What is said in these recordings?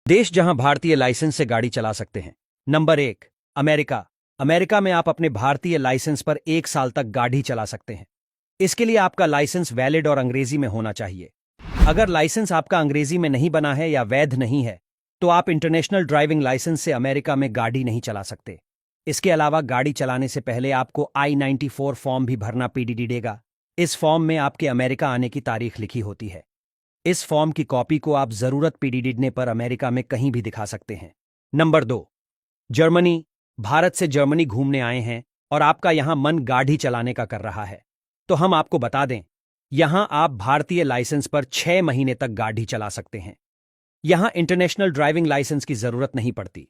देश जहां भारतीय लाइसेंस से गाड़ी चला सकते हैं। Number 1, America. अमेरिका में आप अपने भारतीय लाइसेंस पर 1 साल तक गाड़ी चला सकते हैं। इसके लिए आपका लाइसेंस वैलिड और अंग्रेजी में होना चाहिए। अगर लाइसेंस आपका अंग्रेजी में नहीं बना है या वैध नहीं है, तो आप इंटरनेशनल ड्राइविंग लाइसेंस से अमेरिका में गाड़ी नहीं चला सकते। इसके अलावा गाड़ी चलाने से पहले आपको I-94 फॉर्म भी भरना पड़ेगा। इस फॉर्म में आपके अमेरिका आने की तारीख लिखी होती है। इस फॉर्म की कॉपी को आप जरूरत पड़ने पर अमेरिका में कहीं भी दिखा सकते हैं। Number 2, Germany. भारत से जर्मनी घूमने आए हैं और आपका यहां मन गाड़ी चलाने का कर रहा है, तो हम आपको बता दें, यहां आप भारतीय लाइसेंस पर 6 महीने तक गाड़ी चला सकते हैं। यहां इंटरनेशनल ड्राइविंग लाइसेंस की जरूरत नहीं पड़ती।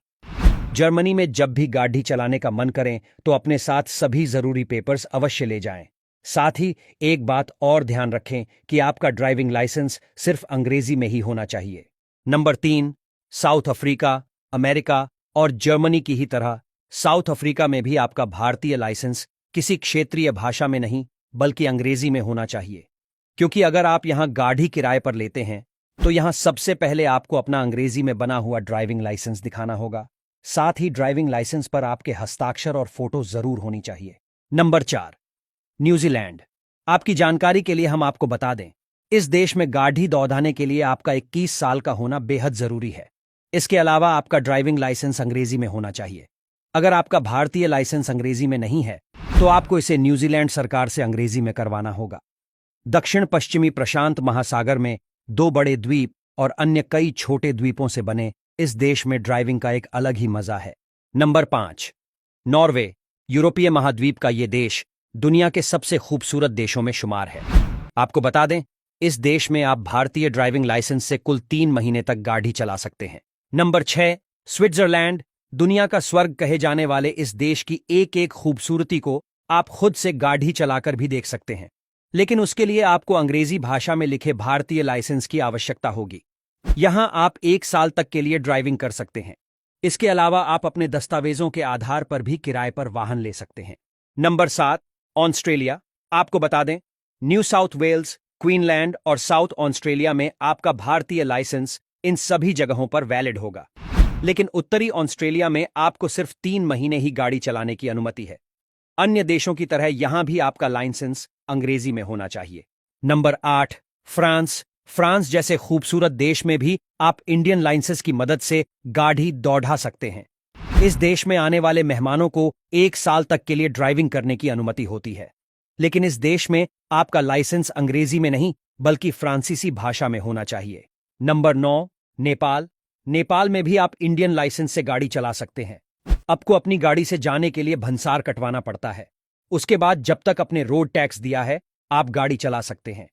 जर्मनी में जब भी गाड़ी चलाने का मन करें तो अपने साथ सभी जरूरी पेपर्स अवश्य ले जाएं। साथ ही एक बात और ध्यान रखें कि आपका ड्राइविंग लाइसेंस सिर्फ अंग्रेजी में ही होना चाहिए। Number 3, south Africa. अमेरिका और जर्मनी की ही तरह साउथ अफ्रीका में भी आपका भारतीय लाइसेंस किसी क्षेत्रीय भाषा में नहीं बल्कि अंग्रेजी में होना चाहिए, क्योंकि अगर आप यहां गाड़ी किराए पर लेते हैं तो यहां सबसे पहले आपको अपना अंग्रेजी में बना हुआ ड्राइविंग लाइसेंस दिखाना होगा। साथ ही ड्राइविंग लाइसेंस पर आपके हस्ताक्षर और फोटो जरूर होनी चाहिए। Number 4, New Zealand. आपकी जानकारी के लिए हम आपको बता दें, इस देश में गाड़ी दौड़ाने के लिए आपका 21 साल का होना बेहद जरूरी है। इसके अलावा आपका ड्राइविंग लाइसेंस अंग्रेजी में होना चाहिए। अगर आपका भारतीय लाइसेंस अंग्रेजी में नहीं है तो आपको इसे न्यूजीलैंड सरकार से अंग्रेजी में करवाना होगा। दक्षिण पश्चिमी प्रशांत महासागर में 2 बड़े द्वीप और अन्य कई छोटे द्वीपों से बने इस देश में ड्राइविंग का एक अलग ही मजा है। Number 5, Norway. यूरोपीय महाद्वीप का ये देश दुनिया के सबसे खूबसूरत देशों में शुमार है। आपको बता दें, इस देश में आप भारतीय ड्राइविंग लाइसेंस से कुल 3 महीने तक गाड़ी चला सकते हैं। Number 6, Switzerland. दुनिया का स्वर्ग कहे जाने वाले इस देश की एक एक खूबसूरती को आप खुद से गाड़ी चलाकर भी देख सकते हैं, लेकिन उसके लिए आपको अंग्रेजी भाषा में लिखे भारतीय लाइसेंस की आवश्यकता होगी। यहां आप 1 साल तक के लिए ड्राइविंग कर सकते हैं। इसके अलावा आप अपने दस्तावेजों के आधार पर भी किराए पर वाहन ले सकते हैं। Number 7, Australia. आपको बता दें, न्यू साउथ वेल्स, क्वीनलैंड और साउथ ऑस्ट्रेलिया में आपका भारतीय लाइसेंस इन सभी जगहों पर वैलिड होगा, लेकिन उत्तरी ऑस्ट्रेलिया में आपको सिर्फ 3 महीने ही गाड़ी चलाने की अनुमति है। अन्य देशों की तरह यहां भी आपका लाइसेंस अंग्रेजी में होना चाहिए। Number 8, France. फ्रांस जैसे खूबसूरत देश में भी आप इंडियन लाइसेंस की मदद से गाड़ी दौड़ा सकते हैं। इस देश में आने वाले मेहमानों को 1 साल तक के लिए ड्राइविंग करने की अनुमति होती है, लेकिन इस देश में आपका लाइसेंस अंग्रेजी में नहीं बल्कि फ्रांसीसी भाषा में होना चाहिए। नंबर 9, नेपाल। नेपाल में भी आप इंडियन लाइसेंस से गाड़ी चला सकते हैं। आपको अपनी गाड़ी से जाने के लिए भंसार कटवाना पड़ता है। उसके बाद जब तक अपने रोड टैक्स दिया है, आप गाड़ी चला सकते हैं।